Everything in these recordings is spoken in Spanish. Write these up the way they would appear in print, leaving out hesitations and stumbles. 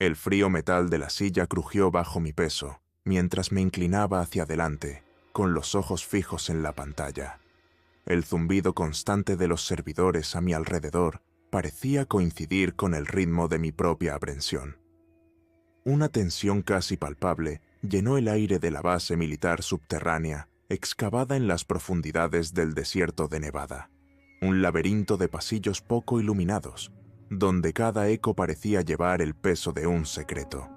El frío metal de la silla crujió bajo mi peso, mientras me inclinaba hacia adelante, con los ojos fijos en la pantalla. El zumbido constante de los servidores a mi alrededor parecía coincidir con el ritmo de mi propia aprensión. Una tensión casi palpable llenó el aire de la base militar subterránea, excavada en las profundidades del desierto de Nevada. Un laberinto de pasillos poco iluminados, donde cada eco parecía llevar el peso de un secreto.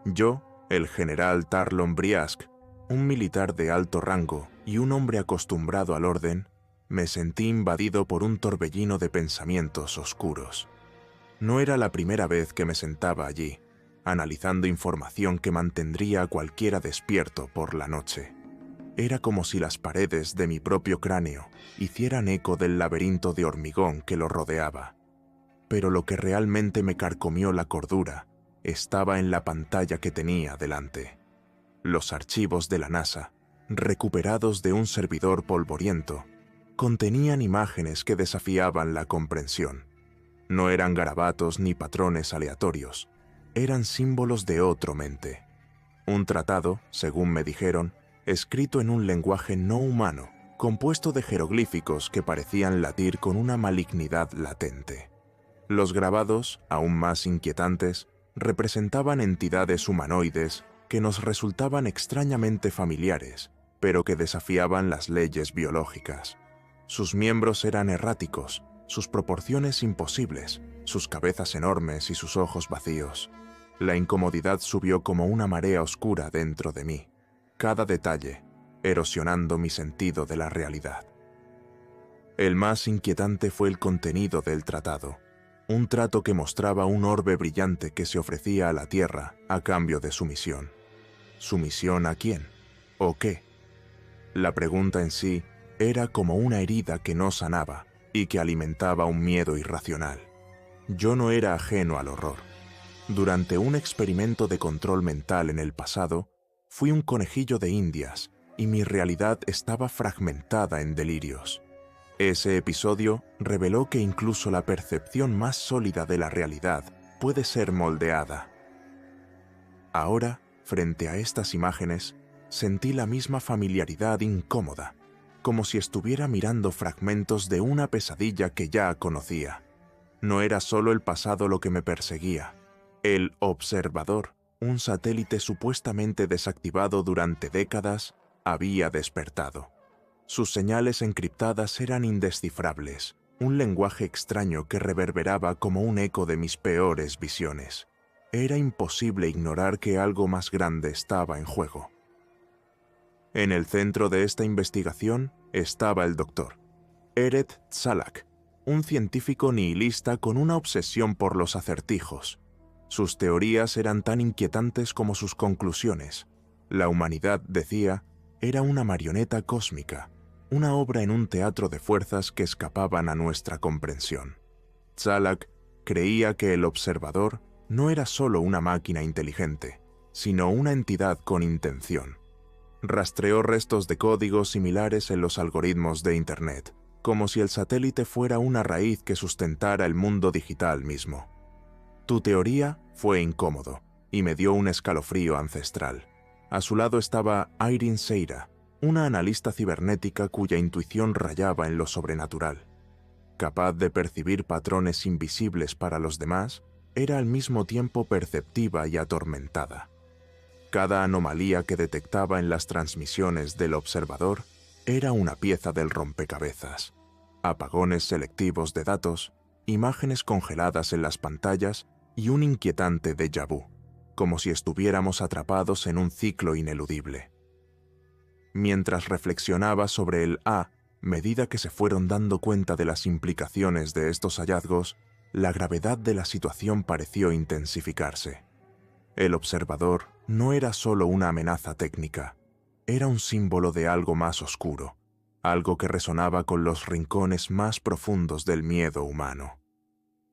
Yo, el general Tarlon Briask, un militar de alto rango y un hombre acostumbrado al orden, me sentí invadido por un torbellino de pensamientos oscuros. No era la primera vez que me sentaba allí, analizando información que mantendría a cualquiera despierto por la noche. Era como si las paredes de mi propio cráneo hicieran eco del laberinto de hormigón que lo rodeaba. Pero lo que realmente me carcomió la cordura estaba en la pantalla que tenía delante. Los archivos de la NASA, recuperados de un servidor polvoriento, contenían imágenes que desafiaban la comprensión. No eran garabatos ni patrones aleatorios, eran símbolos de otro mente. Un tratado, según me dijeron, escrito en un lenguaje no humano, compuesto de jeroglíficos que parecían latir con una malignidad latente. Los grabados, aún más inquietantes, representaban entidades humanoides que nos resultaban extrañamente familiares, pero que desafiaban las leyes biológicas. Sus miembros eran erráticos, sus proporciones imposibles, sus cabezas enormes y sus ojos vacíos. La incomodidad subió como una marea oscura dentro de mí, cada detalle erosionando mi sentido de la realidad. El más inquietante fue el contenido del tratado, un trato que mostraba un orbe brillante que se ofrecía a la Tierra a cambio de su misión. ¿Su misión a quién? ¿O qué? La pregunta en sí era como una herida que no sanaba y que alimentaba un miedo irracional. Yo no era ajeno al horror. Durante un experimento de control mental en el pasado, fui un conejillo de Indias y mi realidad estaba fragmentada en delirios. Ese episodio reveló que incluso la percepción más sólida de la realidad puede ser moldeada. Ahora, frente a estas imágenes, sentí la misma familiaridad incómoda, como si estuviera mirando fragmentos de una pesadilla que ya conocía. No era solo el pasado lo que me perseguía. El observador, un satélite supuestamente desactivado durante décadas, había despertado. Sus señales encriptadas eran indescifrables, un lenguaje extraño que reverberaba como un eco de mis peores visiones. Era imposible ignorar que algo más grande estaba en juego. En el centro de esta investigación estaba el doctor Eret Tsalak, un científico nihilista con una obsesión por los acertijos. Sus teorías eran tan inquietantes como sus conclusiones. La humanidad, decía, era una marioneta cósmica, una obra en un teatro de fuerzas que escapaban a nuestra comprensión. Tsalak creía que el observador no era solo una máquina inteligente, sino una entidad con intención. Rastreó restos de códigos similares en los algoritmos de Internet, como si el satélite fuera una raíz que sustentara el mundo digital mismo. Tu teoría fue incómodo y me dio un escalofrío ancestral. A su lado estaba Irene Seira, una analista cibernética cuya intuición rayaba en lo sobrenatural. Capaz de percibir patrones invisibles para los demás, era al mismo tiempo perceptiva y atormentada. Cada anomalía que detectaba en las transmisiones del observador era una pieza del rompecabezas. Apagones selectivos de datos, imágenes congeladas en las pantallas y un inquietante déjà vu, como si estuviéramos atrapados en un ciclo ineludible. Mientras reflexionaba sobre el A, medida que se fueron dando cuenta de las implicaciones de estos hallazgos, la gravedad de la situación pareció intensificarse. El observador no era solo una amenaza técnica, era un símbolo de algo más oscuro, algo que resonaba con los rincones más profundos del miedo humano.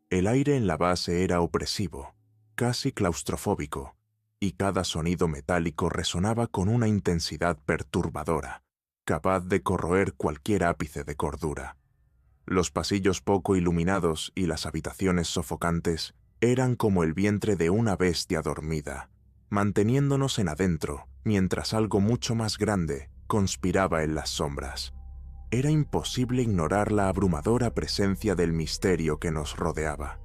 El aire en la base era opresivo, casi claustrofóbico, y cada sonido metálico resonaba con una intensidad perturbadora, capaz de corroer cualquier ápice de cordura. Los pasillos poco iluminados y las habitaciones sofocantes Eran como el vientre de una bestia dormida, manteniéndonos en adentro, mientras algo mucho más grande conspiraba en las sombras. Era imposible ignorar la abrumadora presencia del misterio que nos rodeaba,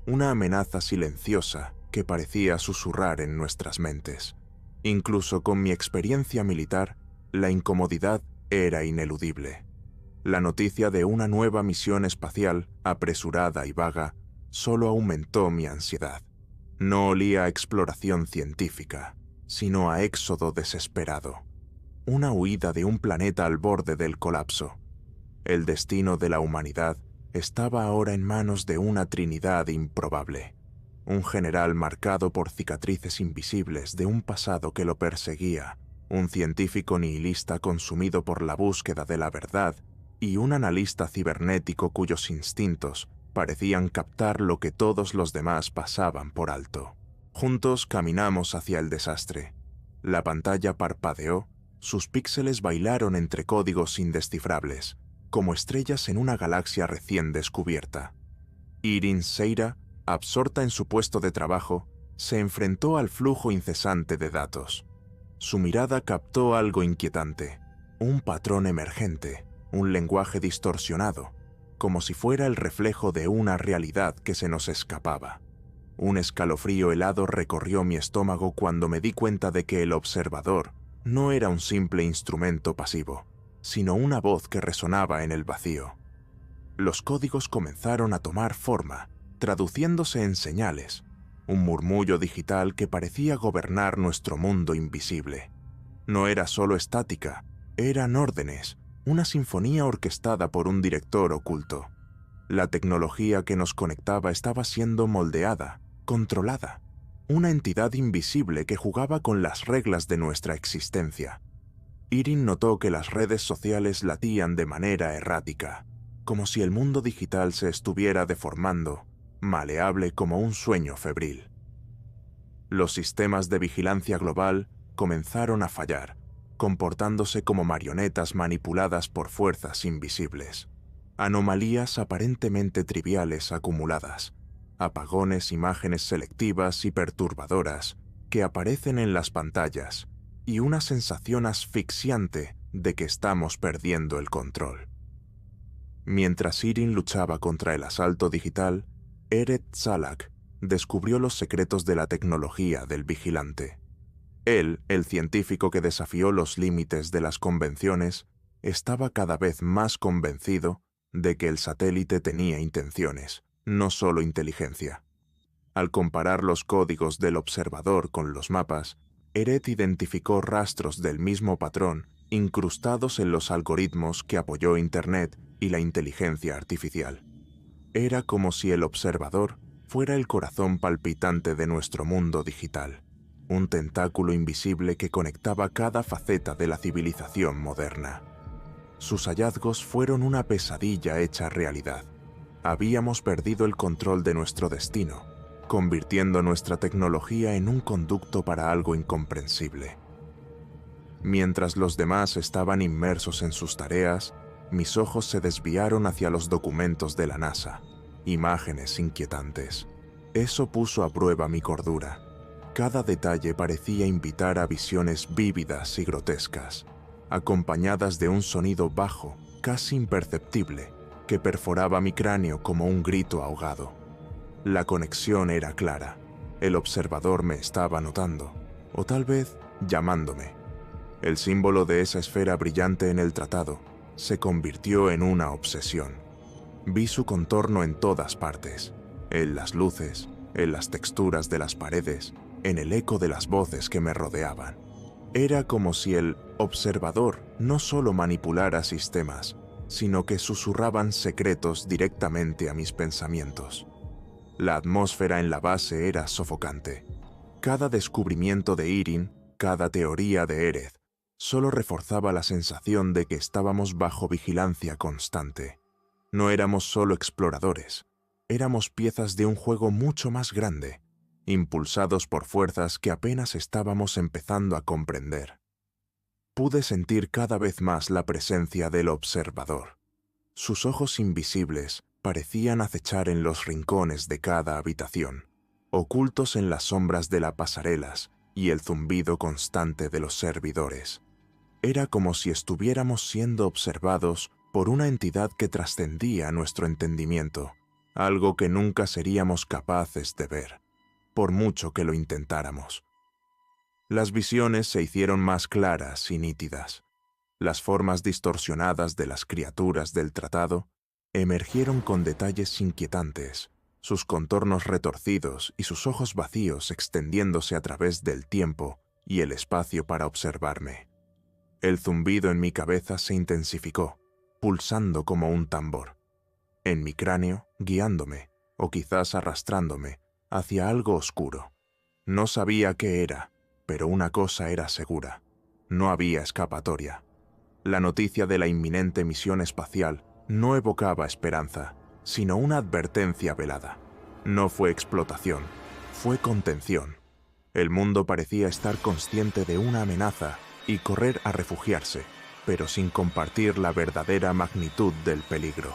una amenaza silenciosa que parecía susurrar en nuestras mentes. Incluso con mi experiencia militar, la incomodidad era ineludible. La noticia de una nueva misión espacial, apresurada y vaga, solo aumentó mi ansiedad. No olía a exploración científica, sino a éxodo desesperado. Una huida de un planeta al borde del colapso. El destino de la humanidad estaba ahora en manos de una trinidad improbable. Un general marcado por cicatrices invisibles de un pasado que lo perseguía, un científico nihilista consumido por la búsqueda de la verdad y un analista cibernético cuyos instintos parecían captar lo que todos los demás pasaban por alto. Juntos caminamos hacia el desastre. La pantalla parpadeó, sus píxeles bailaron entre códigos indescifrables, como estrellas en una galaxia recién descubierta. Irin Seira, absorta en su puesto de trabajo, se enfrentó al flujo incesante de datos. Su mirada captó algo inquietante, un patrón emergente, un lenguaje distorsionado, como si fuera el reflejo de una realidad que se nos escapaba. Un escalofrío helado recorrió mi estómago cuando me di cuenta de que el observador no era un simple instrumento pasivo, sino una voz que resonaba en el vacío. Los códigos comenzaron a tomar forma, traduciéndose en señales, un murmullo digital que parecía gobernar nuestro mundo invisible. No era solo estática, eran órdenes, una sinfonía orquestada por un director oculto. La tecnología que nos conectaba estaba siendo moldeada, controlada, una entidad invisible que jugaba con las reglas de nuestra existencia. Irin notó que las redes sociales latían de manera errática, como si el mundo digital se estuviera deformando, maleable como un sueño febril. Los sistemas de vigilancia global comenzaron a fallar, comportándose como marionetas manipuladas por fuerzas invisibles. Anomalías aparentemente triviales acumuladas, apagones, imágenes selectivas y perturbadoras que aparecen en las pantallas, y una sensación asfixiante de que estamos perdiendo el control. Mientras Irin luchaba contra el asalto digital, Eret Salak descubrió los secretos de la tecnología del vigilante. Él, el científico que desafió los límites de las convenciones, estaba cada vez más convencido de que el satélite tenía intenciones, no solo inteligencia. Al comparar los códigos del observador con los mapas, Eret identificó rastros del mismo patrón incrustados en los algoritmos que apoyó Internet y la inteligencia artificial. Era como si el observador fuera el corazón palpitante de nuestro mundo digital, un tentáculo invisible que conectaba cada faceta de la civilización moderna. Sus hallazgos fueron una pesadilla hecha realidad. Habíamos perdido el control de nuestro destino, convirtiendo nuestra tecnología en un conducto para algo incomprensible. Mientras los demás estaban inmersos en sus tareas, mis ojos se desviaron hacia los documentos de la NASA, imágenes inquietantes. Eso puso a prueba mi cordura. Cada detalle parecía invitar a visiones vívidas y grotescas, acompañadas de un sonido bajo, casi imperceptible, que perforaba mi cráneo como un grito ahogado. La conexión era clara. El observador me estaba notando, o tal vez llamándome. El símbolo de esa esfera brillante en el tratado se convirtió en una obsesión. Vi su contorno en todas partes, en las luces, en las texturas de las paredes, en el eco de las voces que me rodeaban. Era como si el observador no solo manipulara sistemas, sino que susurraban secretos directamente a mis pensamientos. La atmósfera en la base era sofocante. Cada descubrimiento de Irin, cada teoría de Eret, solo reforzaba la sensación de que estábamos bajo vigilancia constante. No éramos solo exploradores, éramos piezas de un juego mucho más grande, impulsados por fuerzas que apenas estábamos empezando a comprender. Pude sentir cada vez más la presencia del observador. Sus ojos invisibles parecían acechar en los rincones de cada habitación, ocultos en las sombras de las pasarelas y el zumbido constante de los servidores. Era como si estuviéramos siendo observados por una entidad que trascendía nuestro entendimiento, algo que nunca seríamos capaces de ver, por mucho que lo intentáramos. Las visiones se hicieron más claras y nítidas. Las formas distorsionadas de las criaturas del tratado emergieron con detalles inquietantes, sus contornos retorcidos y sus ojos vacíos extendiéndose a través del tiempo y el espacio para observarme. El zumbido en mi cabeza se intensificó, pulsando como un tambor. En mi cráneo, guiándome, o quizás arrastrándome, hacia algo oscuro. No sabía qué era, pero una cosa era segura. No había escapatoria. La noticia de la inminente misión espacial no evocaba esperanza, sino una advertencia velada. No fue explotación, fue contención. El mundo parecía estar consciente de una amenaza y correr a refugiarse, pero sin compartir la verdadera magnitud del peligro.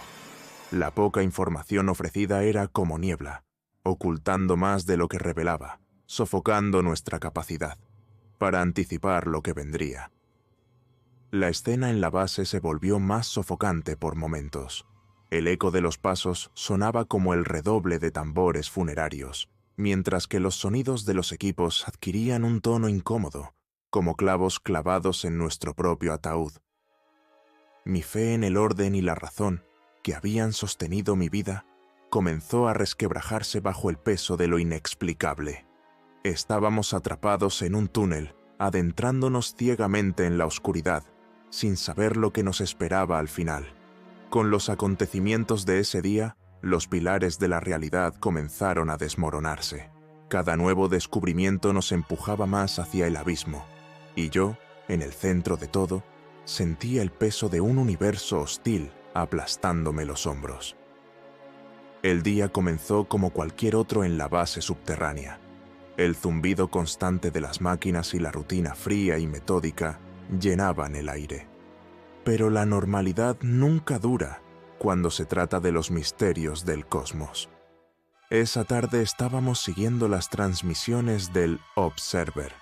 La poca información ofrecida era como niebla, ocultando más de lo que revelaba, sofocando nuestra capacidad para anticipar lo que vendría. La escena en la base se volvió más sofocante por momentos. El eco de los pasos sonaba como el redoble de tambores funerarios, mientras que los sonidos de los equipos adquirían un tono incómodo, como clavos clavados en nuestro propio ataúd. Mi fe en el orden y la razón, que habían sostenido mi vida, comenzó a resquebrajarse bajo el peso de lo inexplicable. Estábamos atrapados en un túnel, adentrándonos ciegamente en la oscuridad, sin saber lo que nos esperaba al final. Con los acontecimientos de ese día, los pilares de la realidad comenzaron a desmoronarse. Cada nuevo descubrimiento nos empujaba más hacia el abismo, y yo, en el centro de todo, sentía el peso de un universo hostil aplastándome los hombros. El día comenzó como cualquier otro en la base subterránea. El zumbido constante de las máquinas y la rutina fría y metódica llenaban el aire. Pero la normalidad nunca dura cuando se trata de los misterios del cosmos. Esa tarde estábamos siguiendo las transmisiones del Observer,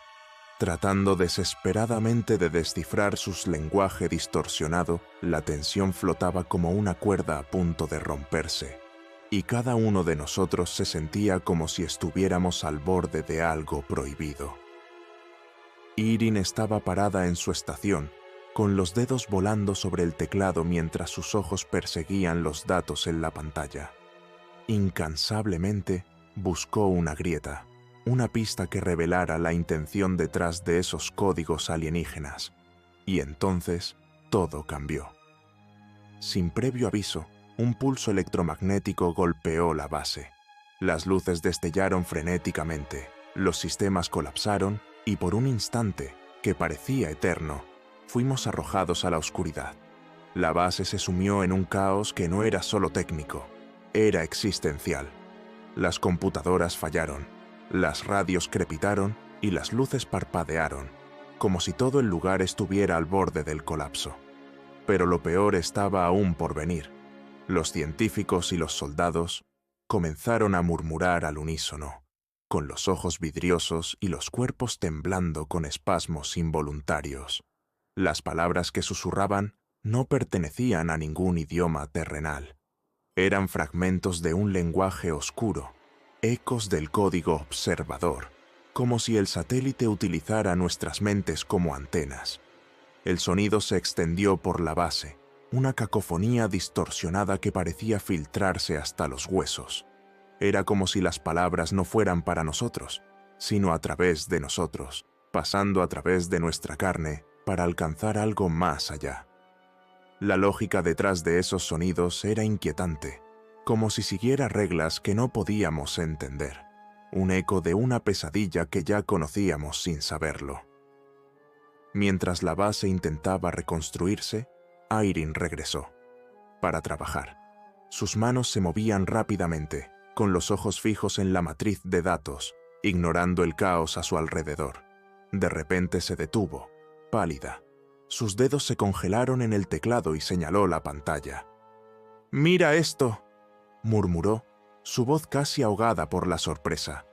tratando desesperadamente de descifrar su lenguaje distorsionado. La tensión flotaba como una cuerda a punto de romperse, y cada uno de nosotros se sentía como si estuviéramos al borde de algo prohibido. Irin estaba parada en su estación, con los dedos volando sobre el teclado mientras sus ojos perseguían los datos en la pantalla. Incansablemente buscó una grieta, una pista que revelara la intención detrás de esos códigos alienígenas. Y entonces todo cambió. Sin previo aviso, un pulso electromagnético golpeó la base. Las luces destellaron frenéticamente, los sistemas colapsaron y por un instante, que parecía eterno, fuimos arrojados a la oscuridad. La base se sumió en un caos que no era solo técnico, era existencial. Las computadoras fallaron, las radios crepitaron y las luces parpadearon, como si todo el lugar estuviera al borde del colapso. Pero lo peor estaba aún por venir. Los científicos y los soldados comenzaron a murmurar al unísono, con los ojos vidriosos y los cuerpos temblando con espasmos involuntarios. Las palabras que susurraban no pertenecían a ningún idioma terrenal. Eran fragmentos de un lenguaje oscuro, ecos del código observador, como si el satélite utilizara nuestras mentes como antenas. El sonido se extendió por la base, una cacofonía distorsionada que parecía filtrarse hasta los huesos. Era como si las palabras no fueran para nosotros, sino a través de nosotros, pasando a través de nuestra carne para alcanzar algo más allá. La lógica detrás de esos sonidos era inquietante, como si siguiera reglas que no podíamos entender, un eco de una pesadilla que ya conocíamos sin saberlo. Mientras la base intentaba reconstruirse, Irin regresó, para trabajar. Sus manos se movían rápidamente, con los ojos fijos en la matriz de datos, ignorando el caos a su alrededor. De repente se detuvo, pálida. Sus dedos se congelaron en el teclado y señaló la pantalla. «¡Mira esto!», murmuró, su voz casi ahogada por la sorpresa.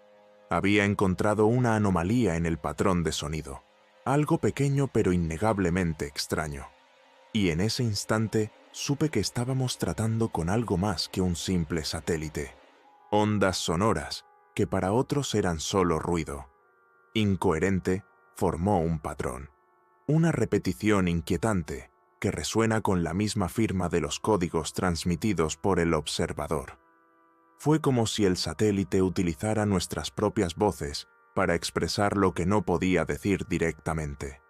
Había encontrado una anomalía en el patrón de sonido, algo pequeño pero innegablemente extraño. Y en ese instante supe que estábamos tratando con algo más que un simple satélite. Ondas sonoras que para otros eran solo ruido. Incoherente, formó un patrón. Una repetición inquietante que resuena con la misma firma de los códigos transmitidos por el observador. Fue como si el satélite utilizara nuestras propias voces para expresar lo que no podía decir directamente.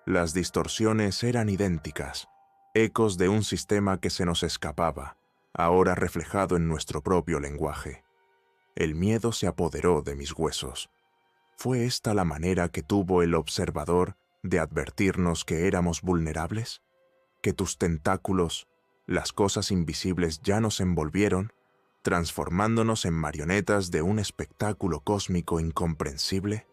Las distorsiones eran idénticas, ecos de un sistema que se nos escapaba, ahora reflejado en nuestro propio lenguaje. El miedo se apoderó de mis huesos. ¿Fue esta la manera que tuvo el observador de advertirnos que éramos vulnerables? ¿Que tus tentáculos, las cosas invisibles, ya nos envolvieron, transformándonos en marionetas de un espectáculo cósmico incomprensible?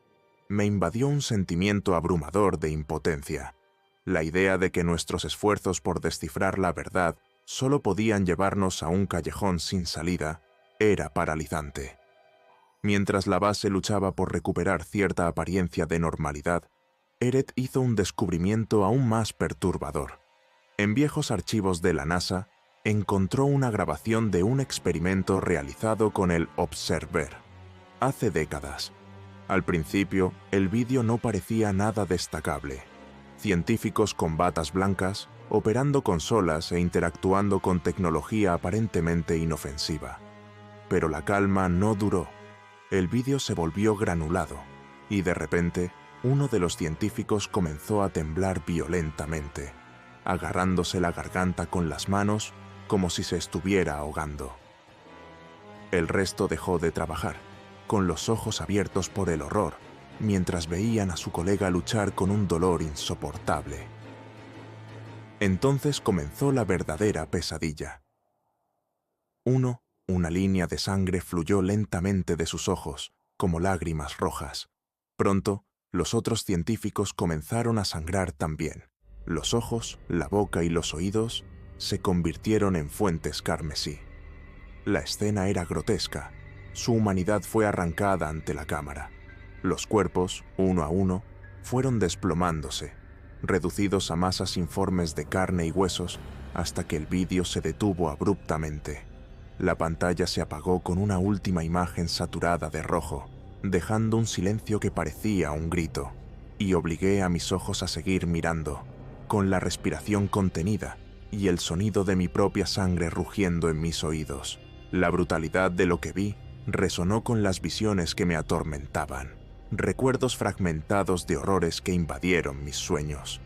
Me invadió un sentimiento abrumador de impotencia. La idea de que nuestros esfuerzos por descifrar la verdad solo podían llevarnos a un callejón sin salida era paralizante. Mientras la base luchaba por recuperar cierta apariencia de normalidad, Eret hizo un descubrimiento aún más perturbador. En viejos archivos de la NASA, encontró una grabación de un experimento realizado con el Observer, hace décadas. Al principio, el vídeo no parecía nada destacable. Científicos con batas blancas, operando consolas e interactuando con tecnología aparentemente inofensiva. Pero la calma no duró. El vídeo se volvió granulado, y de repente, uno de los científicos comenzó a temblar violentamente, agarrándose la garganta con las manos como si se estuviera ahogando. El resto dejó de trabajar, con los ojos abiertos por el horror, mientras veían a su colega luchar con un dolor insoportable. Entonces comenzó la verdadera pesadilla. Una línea de sangre fluyó lentamente de sus ojos, como lágrimas rojas. Pronto, los otros científicos comenzaron a sangrar también. Los ojos, la boca y los oídos se convirtieron en fuentes carmesí. La escena era grotesca. Su humanidad fue arrancada ante la cámara. Los cuerpos, uno a uno, fueron desplomándose, reducidos a masas informes de carne y huesos, hasta que el vídeo se detuvo abruptamente. La pantalla se apagó con una última imagen saturada de rojo, dejando un silencio que parecía un grito, y obligué a mis ojos a seguir mirando, con la respiración contenida y el sonido de mi propia sangre rugiendo en mis oídos. La brutalidad de lo que vi resonó con las visiones que me atormentaban, recuerdos fragmentados de horrores que invadieron mis sueños.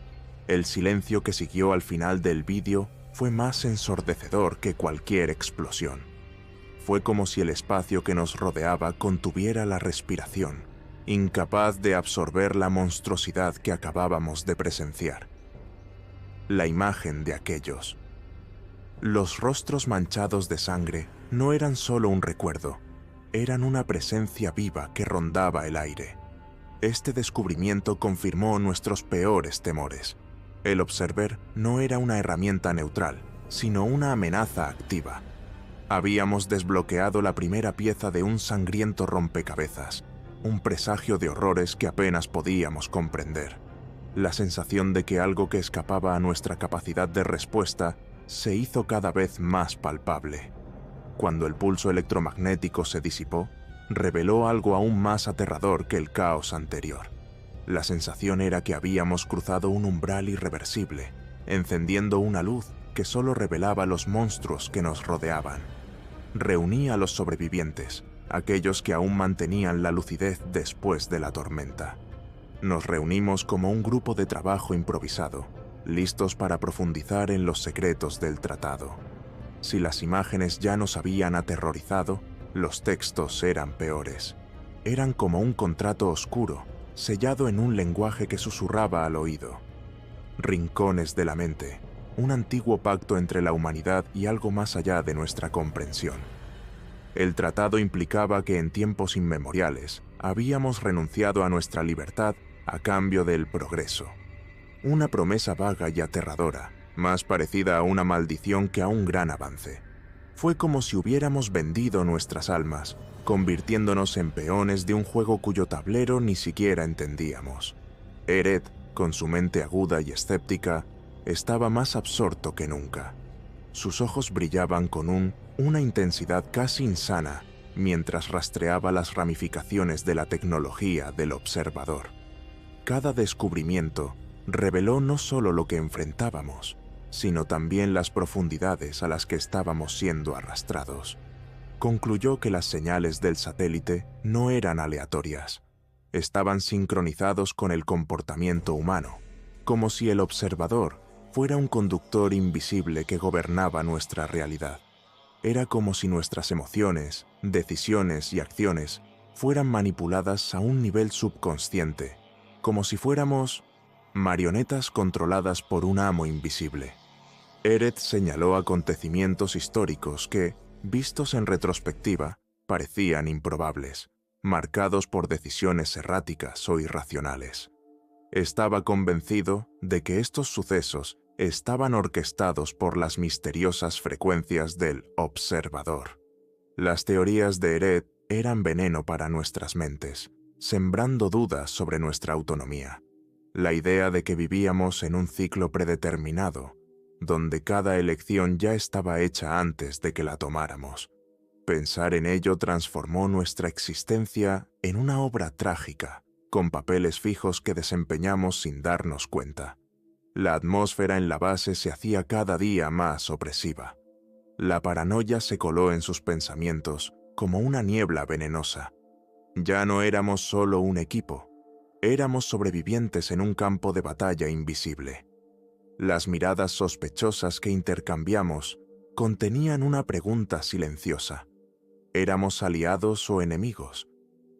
El silencio que siguió al final del vídeo fue más ensordecedor que cualquier explosión. Fue como si el espacio que nos rodeaba contuviera la respiración, incapaz de absorber la monstruosidad que acabábamos de presenciar. La imagen de aquellos. Los rostros manchados de sangre no eran solo un recuerdo, eran una presencia viva que rondaba el aire. Este descubrimiento confirmó nuestros peores temores. El Observer no era una herramienta neutral, sino una amenaza activa. Habíamos desbloqueado la primera pieza de un sangriento rompecabezas, un presagio de horrores que apenas podíamos comprender. La sensación de que algo que escapaba a nuestra capacidad de respuesta se hizo cada vez más palpable. Cuando el pulso electromagnético se disipó, reveló algo aún más aterrador que el caos anterior. La sensación era que habíamos cruzado un umbral irreversible, encendiendo una luz que solo revelaba los monstruos que nos rodeaban. Reuní a los sobrevivientes, aquellos que aún mantenían la lucidez después de la tormenta. Nos reunimos como un grupo de trabajo improvisado, listos para profundizar en los secretos del tratado. Si las imágenes ya nos habían aterrorizado, los textos eran peores. Eran como un contrato oscuro, sellado en un lenguaje que susurraba al oído. Rincones de la mente, un antiguo pacto entre la humanidad y algo más allá de nuestra comprensión. El tratado implicaba que en tiempos inmemoriales habíamos renunciado a nuestra libertad a cambio del progreso. Una promesa vaga y aterradora, más parecida a una maldición que a un gran avance. Fue como si hubiéramos vendido nuestras almas, convirtiéndonos en peones de un juego cuyo tablero ni siquiera entendíamos. Eret, con su mente aguda y escéptica, estaba más absorto que nunca. Sus ojos brillaban con una intensidad casi insana mientras rastreaba las ramificaciones de la tecnología del observador. Cada descubrimiento reveló no solo lo que enfrentábamos, sino también las profundidades a las que estábamos siendo arrastrados. Concluyó que las señales del satélite no eran aleatorias. Estaban sincronizados con el comportamiento humano, como si el observador fuera un conductor invisible que gobernaba nuestra realidad. Era como si nuestras emociones, decisiones y acciones fueran manipuladas a un nivel subconsciente, como si fuéramos marionetas controladas por un amo invisible. Eret señaló acontecimientos históricos que, vistos en retrospectiva, parecían improbables, marcados por decisiones erráticas o irracionales. Estaba convencido de que estos sucesos estaban orquestados por las misteriosas frecuencias del observador. Las teorías de Eret eran veneno para nuestras mentes, sembrando dudas sobre nuestra autonomía. La idea de que vivíamos en un ciclo predeterminado, donde cada elección ya estaba hecha antes de que la tomáramos. Pensar en ello transformó nuestra existencia en una obra trágica, con papeles fijos que desempeñamos sin darnos cuenta. La atmósfera en la base se hacía cada día más opresiva. La paranoia se coló en sus pensamientos como una niebla venenosa. Ya no éramos solo un equipo, éramos sobrevivientes en un campo de batalla invisible. Las miradas sospechosas que intercambiamos contenían una pregunta silenciosa. ¿Éramos aliados o enemigos?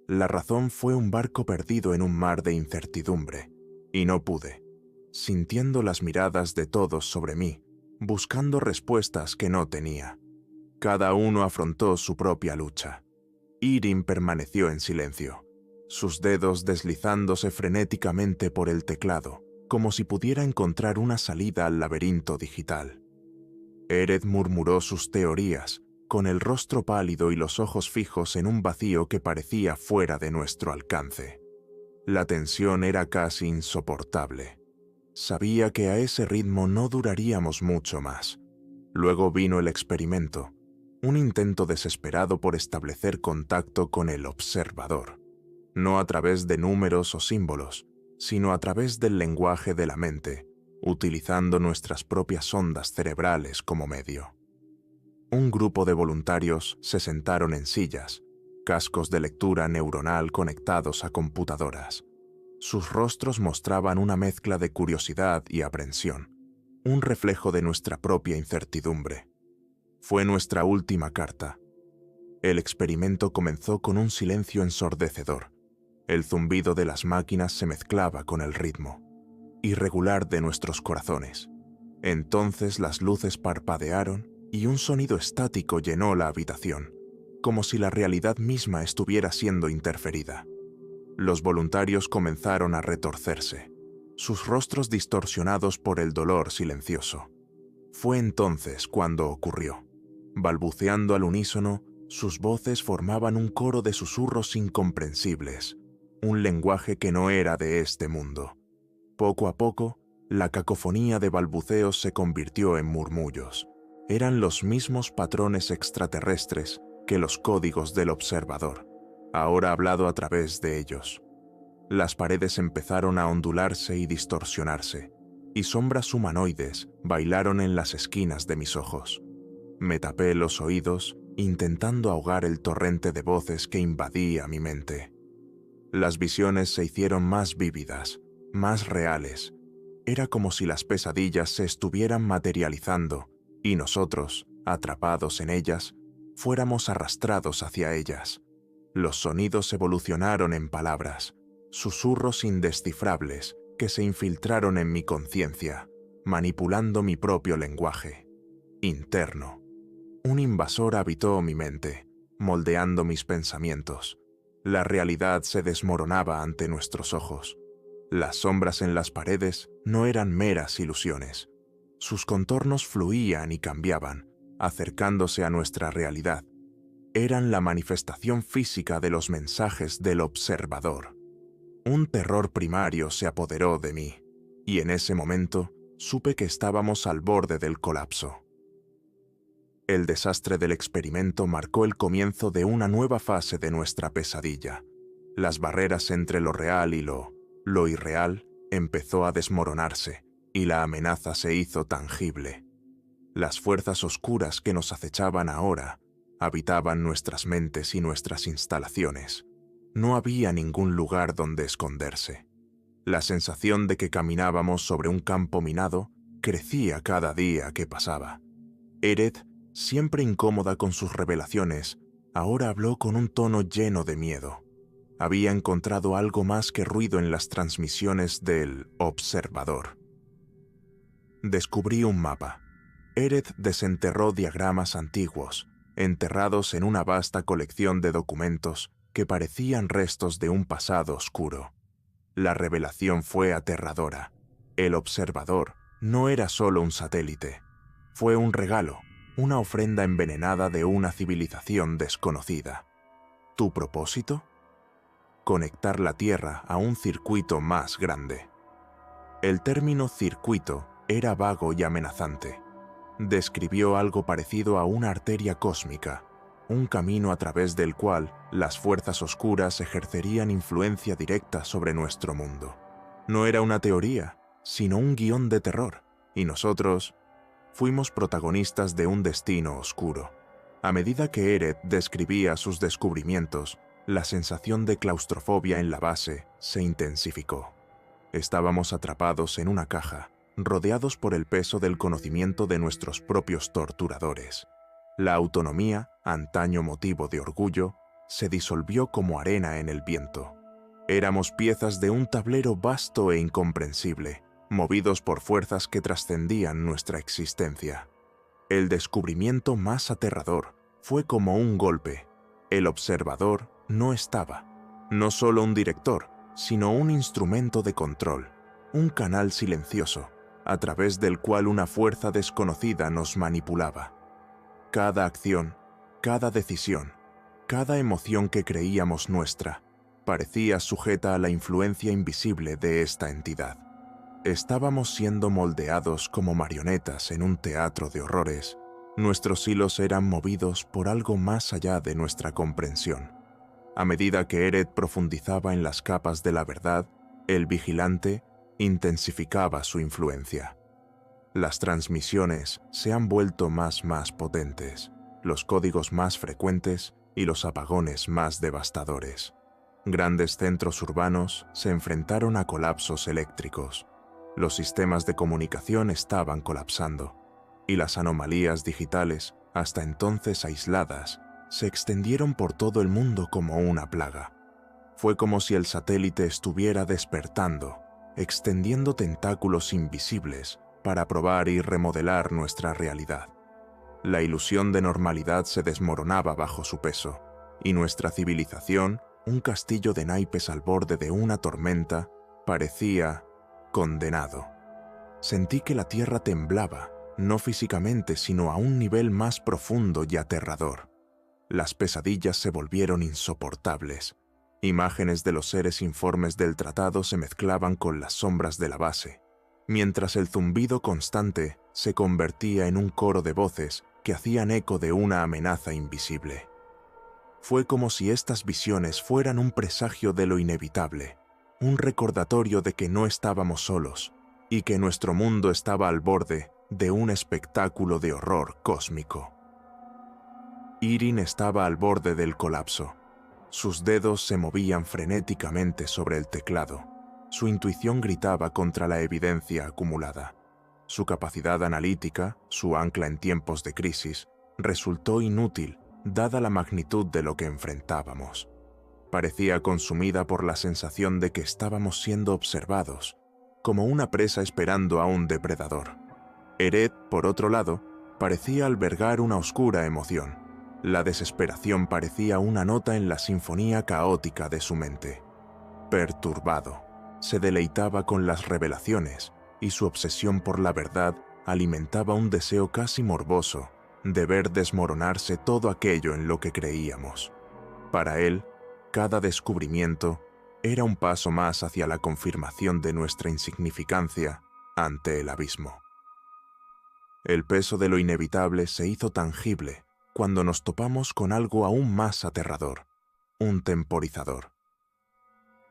La razón fue un barco perdido en un mar de incertidumbre, y no pude, sintiendo las miradas de todos sobre mí, buscando respuestas que no tenía. Cada uno afrontó su propia lucha. Irim permaneció en silencio, sus dedos deslizándose frenéticamente por el teclado, como si pudiera encontrar una salida al laberinto digital. Eret murmuró sus teorías, con el rostro pálido y los ojos fijos en un vacío que parecía fuera de nuestro alcance. La tensión era casi insoportable. Sabía que a ese ritmo no duraríamos mucho más. Luego vino el experimento, un intento desesperado por establecer contacto con el observador, no a través de números o símbolos, sino a través del lenguaje de la mente, utilizando nuestras propias ondas cerebrales como medio. Un grupo de voluntarios se sentaron en sillas, cascos de lectura neuronal conectados a computadoras. Sus rostros mostraban una mezcla de curiosidad y aprensión, un reflejo de nuestra propia incertidumbre. Fue nuestra última carta. El experimento comenzó con un silencio ensordecedor. El zumbido de las máquinas se mezclaba con el ritmo irregular de nuestros corazones. Entonces las luces parpadearon y un sonido estático llenó la habitación, como si la realidad misma estuviera siendo interferida. Los voluntarios comenzaron a retorcerse, sus rostros distorsionados por el dolor silencioso. Fue entonces cuando ocurrió. Balbuceando al unísono, sus voces formaban un coro de susurros incomprensibles, un lenguaje que no era de este mundo. Poco a poco, la cacofonía de balbuceos se convirtió en murmullos. Eran los mismos patrones extraterrestres que los códigos del observador, ahora hablado a través de ellos. Las paredes empezaron a ondularse y distorsionarse, y sombras humanoides bailaron en las esquinas de mis ojos. Me tapé los oídos, intentando ahogar el torrente de voces que invadía mi mente. Las visiones se hicieron más vívidas, más reales. Era como si las pesadillas se estuvieran materializando y nosotros, atrapados en ellas, fuéramos arrastrados hacia ellas. Los sonidos evolucionaron en palabras, susurros indescifrables que se infiltraron en mi conciencia, manipulando mi propio lenguaje interno. Un invasor habitó mi mente, moldeando mis pensamientos. La realidad se desmoronaba ante nuestros ojos. Las sombras en las paredes no eran meras ilusiones. Sus contornos fluían y cambiaban, acercándose a nuestra realidad. Eran la manifestación física de los mensajes del observador. Un terror primario se apoderó de mí, y en ese momento supe que estábamos al borde del colapso. El desastre del experimento marcó el comienzo de una nueva fase de nuestra pesadilla. Las barreras entre lo real y lo irreal empezó a desmoronarse, y la amenaza se hizo tangible. Las fuerzas oscuras que nos acechaban ahora habitaban nuestras mentes y nuestras instalaciones. No había ningún lugar donde esconderse. La sensación de que caminábamos sobre un campo minado crecía cada día que pasaba. Eret, siempre incómoda con sus revelaciones, ahora habló con un tono lleno de miedo. Había encontrado algo más que ruido en las transmisiones del observador. Descubrí un mapa. Eret desenterró diagramas antiguos, enterrados en una vasta colección de documentos que parecían restos de un pasado oscuro. La revelación fue aterradora. El observador no era solo un satélite. Fue un regalo, una ofrenda envenenada de una civilización desconocida. ¿Tu propósito? Conectar la Tierra a un circuito más grande. El término circuito era vago y amenazante. Describió algo parecido a una arteria cósmica, un camino a través del cual las fuerzas oscuras ejercerían influencia directa sobre nuestro mundo. No era una teoría, sino un guión de terror, y nosotros fuimos protagonistas de un destino oscuro. A medida que Eret describía sus descubrimientos, la sensación de claustrofobia en la base se intensificó. Estábamos atrapados en una caja, rodeados por el peso del conocimiento de nuestros propios torturadores. La autonomía, antaño motivo de orgullo, se disolvió como arena en el viento. Éramos piezas de un tablero vasto e incomprensible, movidos por fuerzas que trascendían nuestra existencia. El descubrimiento más aterrador fue como un golpe. El observador no estaba. No solo un director, sino un instrumento de control, un canal silencioso, a través del cual una fuerza desconocida nos manipulaba. Cada acción, cada decisión, cada emoción que creíamos nuestra, parecía sujeta a la influencia invisible de esta entidad. Estábamos siendo moldeados como marionetas en un teatro de horrores. Nuestros hilos eran movidos por algo más allá de nuestra comprensión. A medida que Eret profundizaba en las capas de la verdad, el vigilante intensificaba su influencia. Las transmisiones se han vuelto más potentes, los códigos más frecuentes y los apagones más devastadores. Grandes centros urbanos se enfrentaron a colapsos eléctricos. Los sistemas de comunicación estaban colapsando, y las anomalías digitales, hasta entonces aisladas, se extendieron por todo el mundo como una plaga. Fue como si el satélite estuviera despertando, extendiendo tentáculos invisibles para probar y remodelar nuestra realidad. La ilusión de normalidad se desmoronaba bajo su peso, y nuestra civilización, un castillo de naipes al borde de una tormenta, parecía condenado. Sentí que la tierra temblaba, no físicamente, sino a un nivel más profundo y aterrador. Las pesadillas se volvieron insoportables. Imágenes de los seres informes del tratado se mezclaban con las sombras de la base, mientras el zumbido constante se convertía en un coro de voces que hacían eco de una amenaza invisible. Fue como si estas visiones fueran un presagio de lo inevitable, un recordatorio de que no estábamos solos y que nuestro mundo estaba al borde de un espectáculo de horror cósmico. Irin estaba al borde del colapso. Sus dedos se movían frenéticamente sobre el teclado. Su intuición gritaba contra la evidencia acumulada. Su capacidad analítica, su ancla en tiempos de crisis, resultó inútil dada la magnitud de lo que enfrentábamos. Parecía consumida por la sensación de que estábamos siendo observados, como una presa esperando a un depredador. Eret, por otro lado, parecía albergar una oscura emoción. La desesperación parecía una nota en la sinfonía caótica de su mente. Perturbado, se deleitaba con las revelaciones, y su obsesión por la verdad alimentaba un deseo casi morboso de ver desmoronarse todo aquello en lo que creíamos. Para él, cada descubrimiento era un paso más hacia la confirmación de nuestra insignificancia ante el abismo. El peso de lo inevitable se hizo tangible cuando nos topamos con algo aún más aterrador, un temporizador.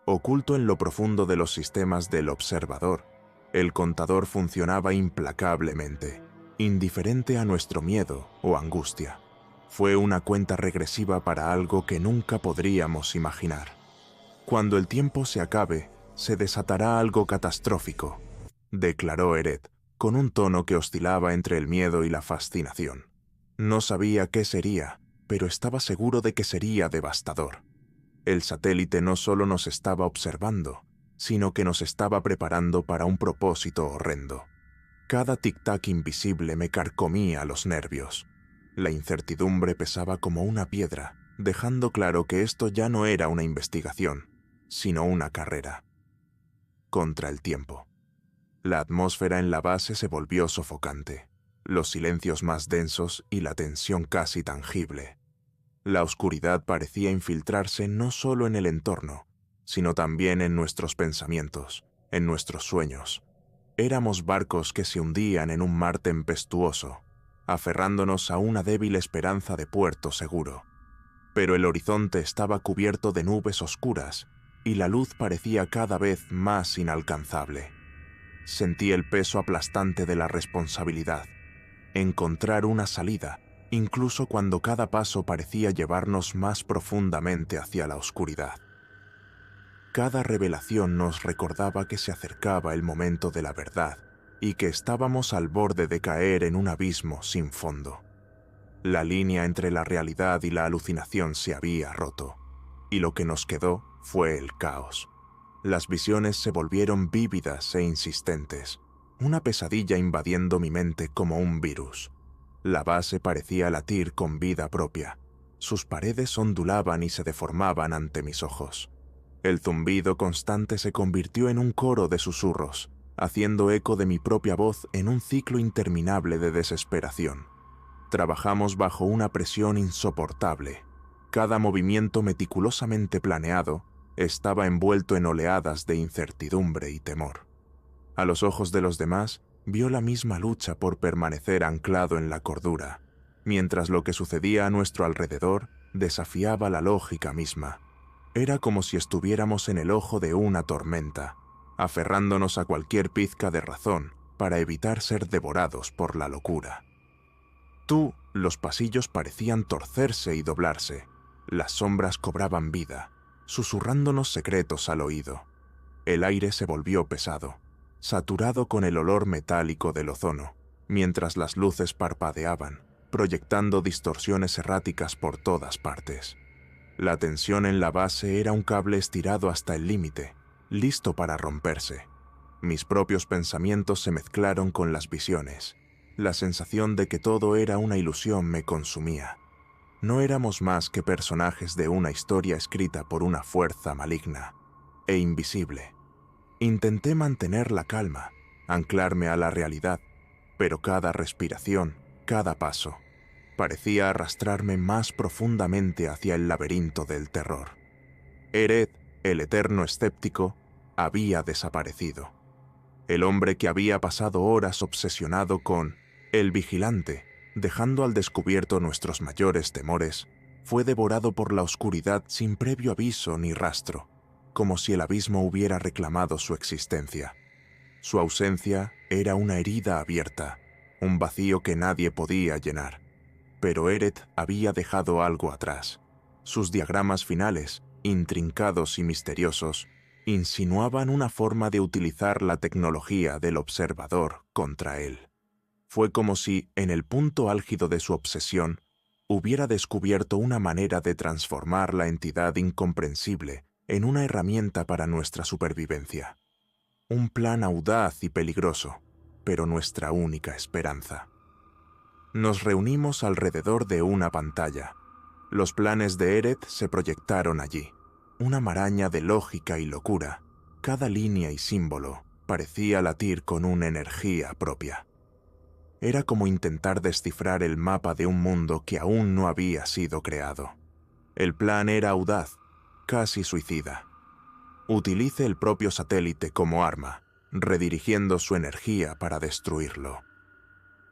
Oculto en lo profundo de los sistemas del observador, el contador funcionaba implacablemente, indiferente a nuestro miedo o angustia. Fue una cuenta regresiva para algo que nunca podríamos imaginar. Cuando el tiempo se acabe, se desatará algo catastrófico, declaró Eret, con un tono que oscilaba entre el miedo y la fascinación. No sabía qué sería, pero estaba seguro de que sería devastador. El satélite no solo nos estaba observando, sino que nos estaba preparando para un propósito horrendo. Cada tic-tac invisible me carcomía los nervios. La incertidumbre pesaba como una piedra, dejando claro que esto ya no era una investigación, sino una carrera. Contra el tiempo. La atmósfera en la base se volvió sofocante, los silencios más densos y la tensión casi tangible. La oscuridad parecía infiltrarse no solo en el entorno, sino también en nuestros pensamientos, en nuestros sueños. Éramos barcos que se hundían en un mar tempestuoso, aferrándonos a una débil esperanza de puerto seguro. Pero el horizonte estaba cubierto de nubes oscuras y la luz parecía cada vez más inalcanzable. Sentí el peso aplastante de la responsabilidad. Encontrar una salida, incluso cuando cada paso parecía llevarnos más profundamente hacia la oscuridad. Cada revelación nos recordaba que se acercaba el momento de la verdad y que estábamos al borde de caer en un abismo sin fondo. La línea entre la realidad y la alucinación se había roto, y lo que nos quedó fue el caos. Las visiones se volvieron vívidas e insistentes, una pesadilla invadiendo mi mente como un virus. La base parecía latir con vida propia. Sus paredes ondulaban y se deformaban ante mis ojos. El zumbido constante se convirtió en un coro de susurros, haciendo eco de mi propia voz en un ciclo interminable de desesperación. Trabajamos bajo una presión insoportable. Cada movimiento meticulosamente planeado estaba envuelto en oleadas de incertidumbre y temor. A los ojos de los demás, vio la misma lucha por permanecer anclado en la cordura, mientras lo que sucedía a nuestro alrededor desafiaba la lógica misma. Era como si estuviéramos en el ojo de una tormenta, aferrándonos a cualquier pizca de razón para evitar ser devorados por la locura. Los pasillos parecían torcerse y doblarse. Las sombras cobraban vida, susurrándonos secretos al oído. El aire se volvió pesado, saturado con el olor metálico del ozono, mientras las luces parpadeaban, proyectando distorsiones erráticas por todas partes. La tensión en la base era un cable estirado hasta el límite, listo para romperse. Mis propios pensamientos se mezclaron con las visiones. La sensación de que todo era una ilusión me consumía. No éramos más que personajes de una historia escrita por una fuerza maligna e invisible. Intenté mantener la calma, anclarme a la realidad, pero cada respiración, cada paso, parecía arrastrarme más profundamente hacia el laberinto del terror. Eret, el eterno escéptico, había desaparecido. El hombre que había pasado horas obsesionado con el vigilante, dejando al descubierto nuestros mayores temores, fue devorado por la oscuridad sin previo aviso ni rastro, como si el abismo hubiera reclamado su existencia. Su ausencia era una herida abierta, un vacío que nadie podía llenar. Pero Eret había dejado algo atrás. Sus diagramas finales, intrincados y misteriosos, insinuaban una forma de utilizar la tecnología del observador contra él. Fue como si, en el punto álgido de su obsesión, hubiera descubierto una manera de transformar la entidad incomprensible en una herramienta para nuestra supervivencia. Un plan audaz y peligroso, pero nuestra única esperanza. Nos reunimos alrededor de una pantalla. Los planes de Eret se proyectaron allí, una maraña de lógica y locura. Cada línea y símbolo parecía latir con una energía propia. Era como intentar descifrar el mapa de un mundo que aún no había sido creado. El plan era audaz, casi suicida. Utilice el propio satélite como arma, redirigiendo su energía para destruirlo.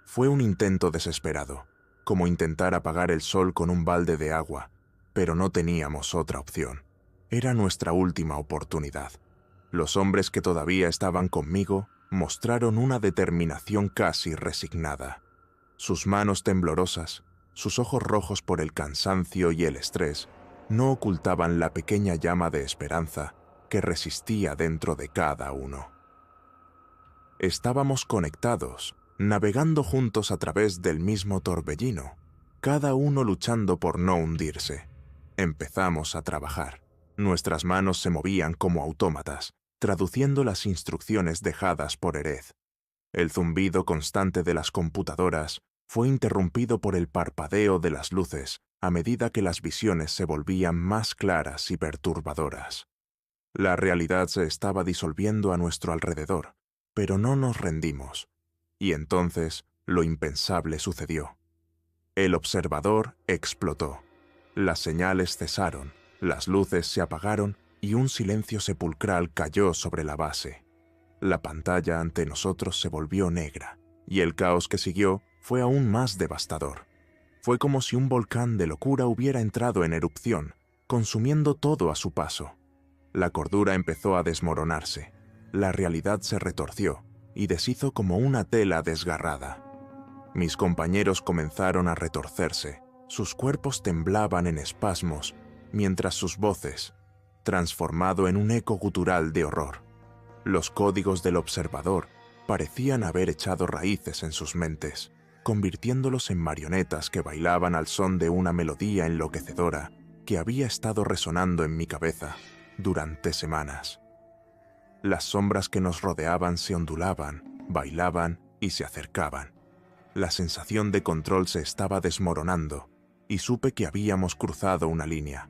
Fue un intento desesperado, como intentar apagar el sol con un balde de agua, pero no teníamos otra opción. Era nuestra última oportunidad. Los hombres que todavía estaban conmigo mostraron una determinación casi resignada. Sus manos temblorosas, sus ojos rojos por el cansancio y el estrés, no ocultaban la pequeña llama de esperanza que resistía dentro de cada uno. Estábamos conectados, navegando juntos a través del mismo torbellino, cada uno luchando por no hundirse. Empezamos a trabajar. Nuestras manos se movían como autómatas, traduciendo las instrucciones dejadas por Erez. El zumbido constante de las computadoras fue interrumpido por el parpadeo de las luces a medida que las visiones se volvían más claras y perturbadoras. La realidad se estaba disolviendo a nuestro alrededor, pero no nos rendimos. Y entonces lo impensable sucedió. El observador explotó. Las señales cesaron, las luces se apagaron y un silencio sepulcral cayó sobre la base. La pantalla ante nosotros se volvió negra, y el caos que siguió fue aún más devastador. Fue como si un volcán de locura hubiera entrado en erupción, consumiendo todo a su paso. La cordura empezó a desmoronarse, la realidad se retorció y deshizo como una tela desgarrada. Mis compañeros comenzaron a retorcerse, sus cuerpos temblaban en espasmos, mientras sus voces, transformado en un eco gutural de horror. Los códigos del observador parecían haber echado raíces en sus mentes, convirtiéndolos en marionetas que bailaban al son de una melodía enloquecedora que había estado resonando en mi cabeza durante semanas. Las sombras que nos rodeaban se ondulaban, bailaban y se acercaban. La sensación de control se estaba desmoronando y supe que habíamos cruzado una línea.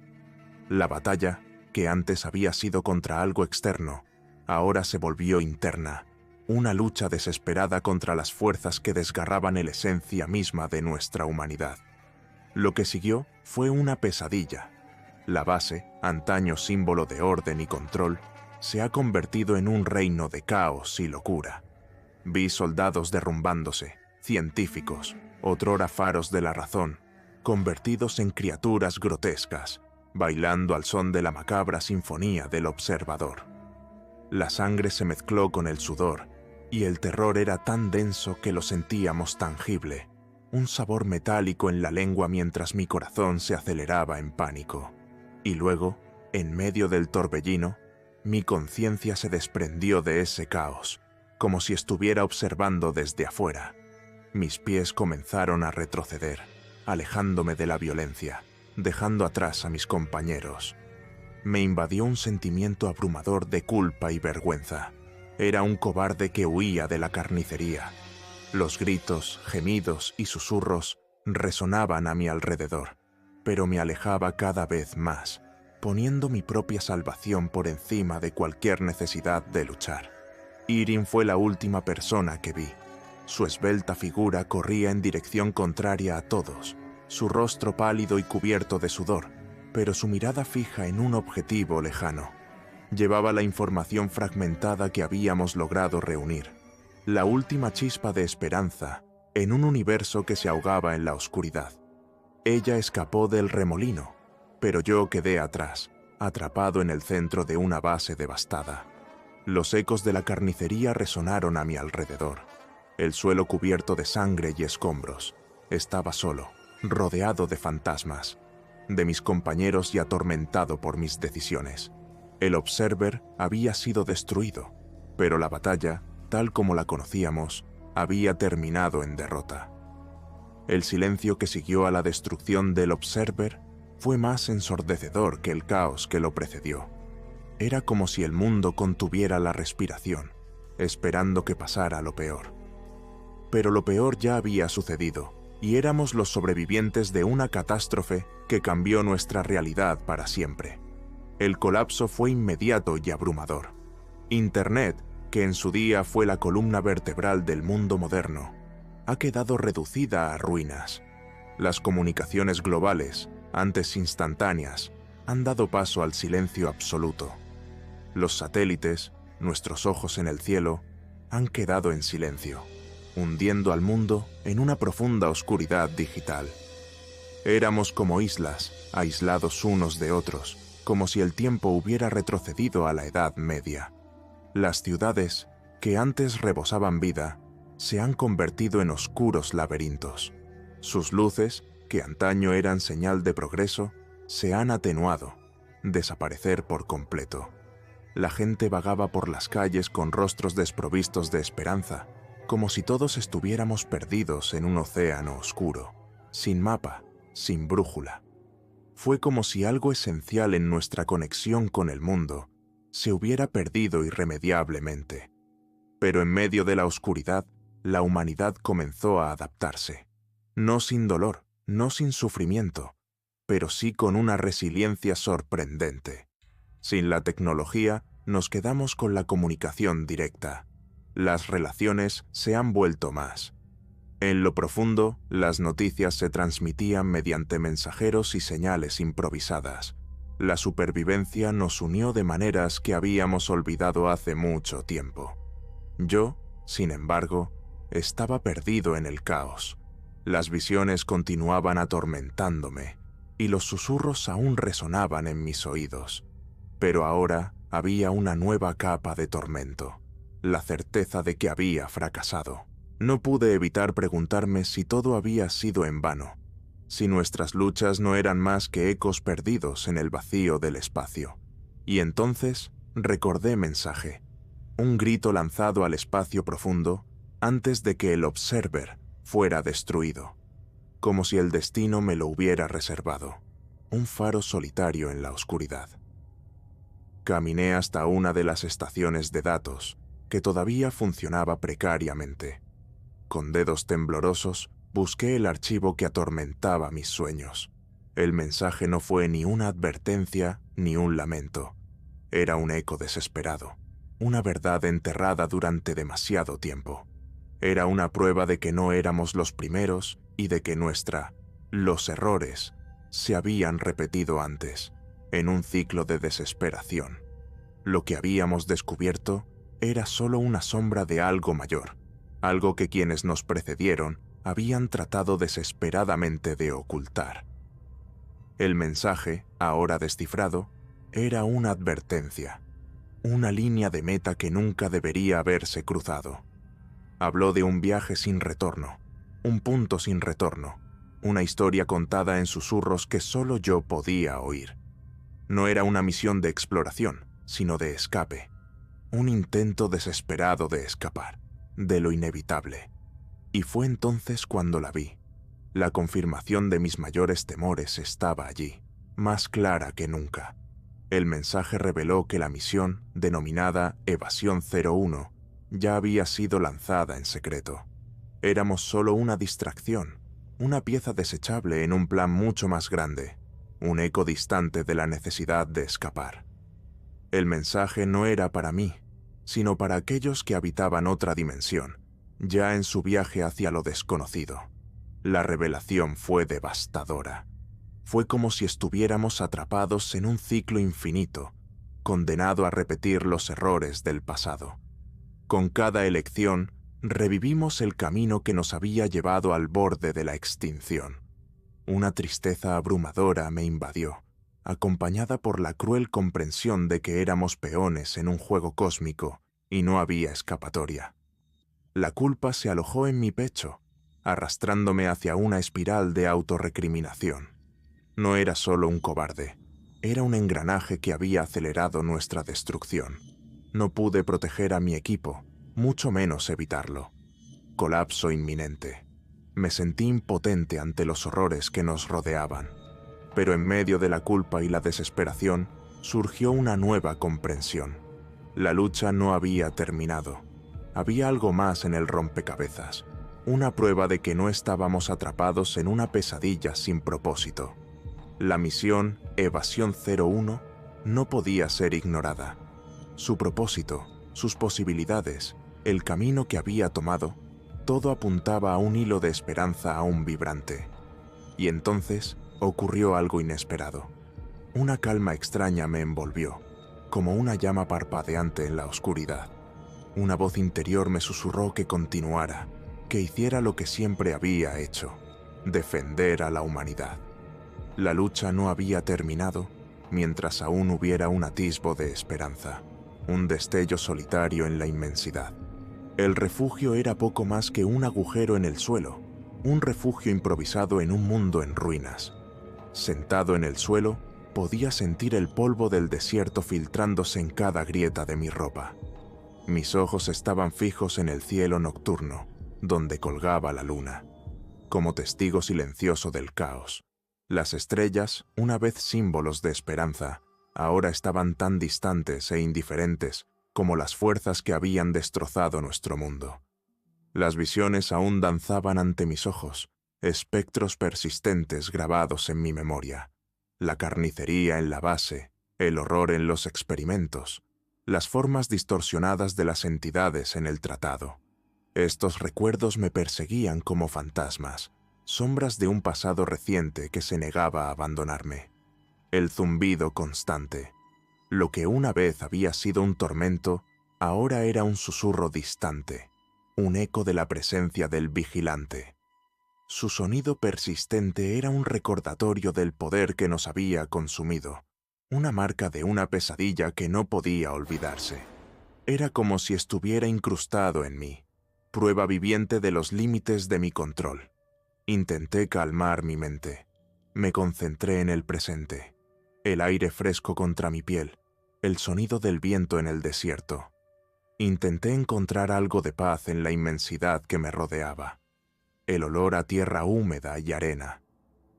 La batalla, que antes había sido contra algo externo, ahora se volvió interna, una lucha desesperada contra las fuerzas que desgarraban la esencia misma de nuestra humanidad. Lo que siguió fue una pesadilla. La base, antaño símbolo de orden y control, se ha convertido en un reino de caos y locura. Vi soldados derrumbándose, científicos, otrora faros de la razón, convertidos en criaturas grotescas, bailando al son de la macabra sinfonía del observador. La sangre se mezcló con el sudor, y el terror era tan denso que lo sentíamos tangible, un sabor metálico en la lengua mientras mi corazón se aceleraba en pánico. Y luego, en medio del torbellino, mi conciencia se desprendió de ese caos, como si estuviera observando desde afuera. Mis pies comenzaron a retroceder, alejándome de la violencia, dejando atrás a mis compañeros. Me invadió un sentimiento abrumador de culpa y vergüenza. Era un cobarde que huía de la carnicería. Los gritos, gemidos y susurros resonaban a mi alrededor, pero me alejaba cada vez más, poniendo mi propia salvación por encima de cualquier necesidad de luchar. Irene fue la última persona que vi. Su esbelta figura corría en dirección contraria a todos, su rostro pálido y cubierto de sudor, pero su mirada fija en un objetivo lejano. Llevaba la información fragmentada que habíamos logrado reunir, la última chispa de esperanza en un universo que se ahogaba en la oscuridad. Ella escapó del remolino, pero yo quedé atrás, atrapado en el centro de una base devastada. Los ecos de la carnicería resonaron a mi alrededor. El suelo cubierto de sangre y escombros. Estaba solo, rodeado de fantasmas, de mis compañeros y atormentado por mis decisiones. El Observer había sido destruido, pero la batalla, tal como la conocíamos, había terminado en derrota. El silencio que siguió a la destrucción del Observer fue más ensordecedor que el caos que lo precedió. Era como si el mundo contuviera la respiración, esperando que pasara lo peor. Pero lo peor ya había sucedido, y éramos los sobrevivientes de una catástrofe que cambió nuestra realidad para siempre. El colapso fue inmediato y abrumador. Internet, que en su día fue la columna vertebral del mundo moderno, ha quedado reducida a ruinas. Las comunicaciones globales, antes instantáneas, han dado paso al silencio absoluto. Los satélites, nuestros ojos en el cielo, han quedado en silencio, hundiendo al mundo en una profunda oscuridad digital. Éramos como islas, aislados unos de otros, como si el tiempo hubiera retrocedido a la Edad Media. Las ciudades, que antes rebosaban vida, se han convertido en oscuros laberintos. Sus luces, que antaño eran señal de progreso, se han atenuado, desaparecer por completo. La gente vagaba por las calles con rostros desprovistos de esperanza, como si todos estuviéramos perdidos en un océano oscuro, sin mapa, sin brújula. Fue como si algo esencial en nuestra conexión con el mundo se hubiera perdido irremediablemente. Pero en medio de la oscuridad, la humanidad comenzó a adaptarse. No sin dolor, no sin sufrimiento, pero sí con una resiliencia sorprendente. Sin la tecnología, nos quedamos con la comunicación directa. Las relaciones se han vuelto más. En lo profundo, las noticias se transmitían mediante mensajeros y señales improvisadas. La supervivencia nos unió de maneras que habíamos olvidado hace mucho tiempo. Yo, sin embargo, estaba perdido en el caos. Las visiones continuaban atormentándome, y los susurros aún resonaban en mis oídos. Pero ahora había una nueva capa de tormento, la certeza de que había fracasado. No pude evitar preguntarme si todo había sido en vano, si nuestras luchas no eran más que ecos perdidos en el vacío del espacio. Y entonces recordé mensaje, un grito lanzado al espacio profundo antes de que el Observer fuera destruido, como si el destino me lo hubiera reservado, un faro solitario en la oscuridad. Caminé hasta una de las estaciones de datos, que todavía funcionaba precariamente. Con dedos temblorosos, busqué el archivo que atormentaba mis sueños. El mensaje no fue ni una advertencia ni un lamento. Era un eco desesperado, una verdad enterrada durante demasiado tiempo. Era una prueba de que no éramos los primeros y de que los errores, se habían repetido antes, en un ciclo de desesperación. Lo que habíamos descubierto era solo una sombra de algo mayor, algo que quienes nos precedieron habían tratado desesperadamente de ocultar. El mensaje, ahora descifrado, era una advertencia, una línea de meta que nunca debería haberse cruzado. Habló de un viaje sin retorno, un punto sin retorno, una historia contada en susurros que solo yo podía oír. No era una misión de exploración, sino de escape, un intento desesperado de escapar de lo inevitable. Y fue entonces cuando la vi. La confirmación de mis mayores temores estaba allí, más clara que nunca. El mensaje reveló que la misión, denominada Evasión 01, ya había sido lanzada en secreto. Éramos solo una distracción, una pieza desechable en un plan mucho más grande, un eco distante de la necesidad de escapar. El mensaje no era para mí, sino para aquellos que habitaban otra dimensión, ya en su viaje hacia lo desconocido. La revelación fue devastadora. Fue como si estuviéramos atrapados en un ciclo infinito, condenado a repetir los errores del pasado. Con cada elección, revivimos el camino que nos había llevado al borde de la extinción. Una tristeza abrumadora me invadió, acompañada por la cruel comprensión de que éramos peones en un juego cósmico y no había escapatoria. La culpa se alojó en mi pecho, arrastrándome hacia una espiral de autorrecriminación. No era solo un cobarde, era un engranaje que había acelerado nuestra destrucción. No pude proteger a mi equipo, mucho menos evitarlo. Colapso inminente. Me sentí impotente ante los horrores que nos rodeaban. Pero en medio de la culpa y la desesperación, surgió una nueva comprensión. La lucha no había terminado. Había algo más en el rompecabezas, una prueba de que no estábamos atrapados en una pesadilla sin propósito. La misión Evasión 01 no podía ser ignorada. Su propósito, sus posibilidades, el camino que había tomado, Todo apuntaba a un hilo de esperanza aún vibrante. Y entonces ocurrió algo inesperado. Una calma extraña me envolvió, como una llama parpadeante en la oscuridad. Una voz interior me susurró que continuara, que hiciera lo que siempre había hecho, defender a la humanidad. La lucha no había terminado mientras aún hubiera un atisbo de esperanza, un destello solitario en la inmensidad. El refugio era poco más que un agujero en el suelo, un refugio improvisado en un mundo en ruinas. Sentado en el suelo, podía sentir el polvo del desierto filtrándose en cada grieta de mi ropa. Mis ojos estaban fijos en el cielo nocturno, donde colgaba la luna, como testigo silencioso del caos. Las estrellas, una vez símbolos de esperanza, ahora estaban tan distantes e indiferentes como las fuerzas que habían destrozado nuestro mundo. Las visiones aún danzaban ante mis ojos, espectros persistentes grabados en mi memoria. La carnicería en la base, el horror en los experimentos, las formas distorsionadas de las entidades en el tratado. Estos recuerdos me perseguían como fantasmas, sombras de un pasado reciente que se negaba a abandonarme. El zumbido constante. Lo que una vez había sido un tormento, ahora era un susurro distante, un eco de la presencia del vigilante. Su sonido persistente era un recordatorio del poder que nos había consumido, una marca de una pesadilla que no podía olvidarse. Era como si estuviera incrustado en mí, prueba viviente de los límites de mi control. Intenté calmar mi mente. Me concentré en el presente, el aire fresco contra mi piel, el sonido del viento en el desierto. Intenté encontrar algo de paz en la inmensidad que me rodeaba. El olor a tierra húmeda y arena.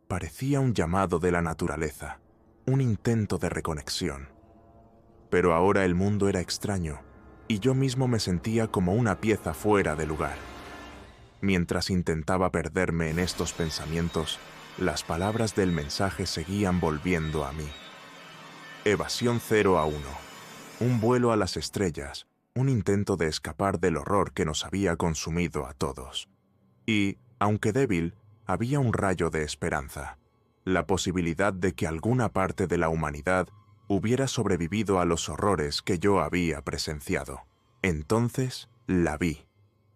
Parecía un llamado de la naturaleza, un intento de reconexión. Pero ahora el mundo era extraño, y yo mismo me sentía como una pieza fuera de lugar. Mientras intentaba perderme en estos pensamientos, las palabras del mensaje seguían volviendo a mí. Evasión 0 a 1. Un vuelo a las estrellas, un intento de escapar del horror que nos había consumido a todos. Y, aunque débil, había un rayo de esperanza, la posibilidad de que alguna parte de la humanidad hubiera sobrevivido a los horrores que yo había presenciado. Entonces la vi.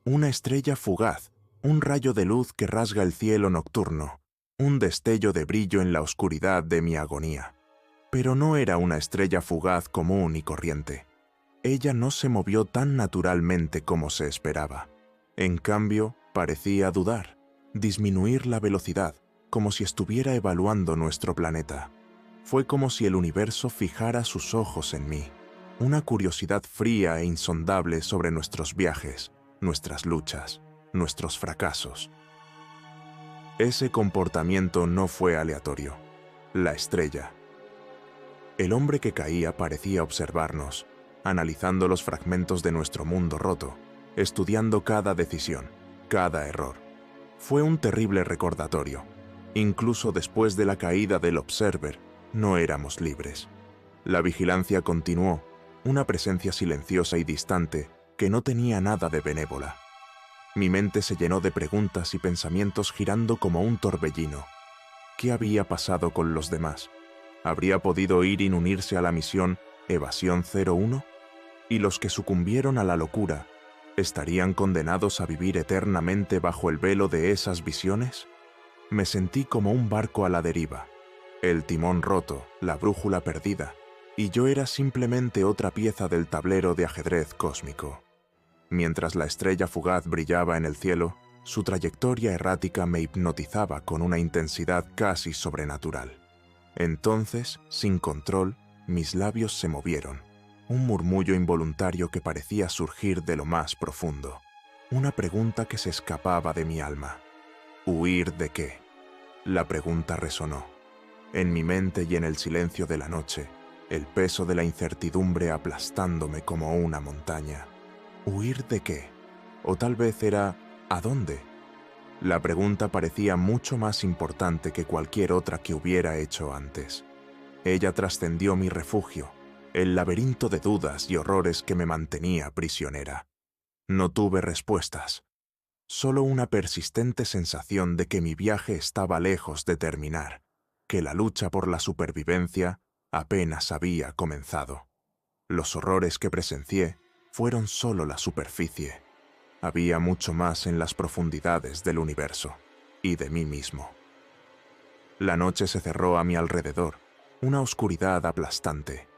Una estrella fugaz, un rayo de luz que rasga el cielo nocturno, un destello de brillo en la oscuridad de mi agonía. Pero no era una estrella fugaz común y corriente. Ella no se movió tan naturalmente como se esperaba. En cambio, parecía dudar, disminuir la velocidad, como si estuviera evaluando nuestro planeta. Fue como si el universo fijara sus ojos en mí, una curiosidad fría e insondable sobre nuestros viajes, nuestras luchas, nuestros fracasos. Ese comportamiento no fue aleatorio. La estrella. El hombre que caía parecía observarnos, analizando los fragmentos de nuestro mundo roto, estudiando cada decisión, cada error. Fue un terrible recordatorio. Incluso después de la caída del Observer, no éramos libres. La vigilancia continuó, una presencia silenciosa y distante que no tenía nada de benévola. Mi mente se llenó de preguntas y pensamientos girando como un torbellino. ¿Qué había pasado con los demás? ¿Habría podido ir y unirse a la misión Evasión 01? ¿Y los que sucumbieron a la locura estarían condenados a vivir eternamente bajo el velo de esas visiones? Me sentí como un barco a la deriva, el timón roto, la brújula perdida, y yo era simplemente otra pieza del tablero de ajedrez cósmico. Mientras la estrella fugaz brillaba en el cielo, su trayectoria errática me hipnotizaba con una intensidad casi sobrenatural. Entonces, sin control, mis labios se movieron. Un murmullo involuntario que parecía surgir de lo más profundo. Una pregunta que se escapaba de mi alma. ¿Huir de qué? La pregunta resonó. En mi mente y en el silencio de la noche, el peso de la incertidumbre aplastándome como una montaña. ¿Huir de qué? O tal vez era ¿a dónde? La pregunta parecía mucho más importante que cualquier otra que hubiera hecho antes. Ella trascendió mi refugio, el laberinto de dudas y horrores que me mantenía prisionera. No tuve respuestas. solo una persistente sensación de que mi viaje estaba lejos de terminar, que la lucha por la supervivencia apenas había comenzado. Los horrores que presencié fueron solo la superficie. Había mucho más en las profundidades del universo y de mí mismo. La noche se cerró a mi alrededor, una oscuridad aplastante,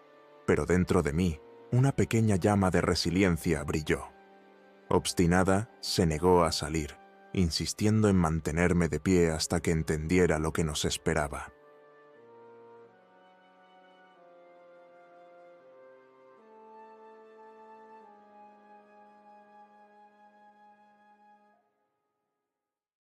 pero dentro de mí una pequeña llama de resiliencia brilló. Obstinada, se negó a salir, insistiendo en mantenerme de pie hasta que entendiera lo que nos esperaba.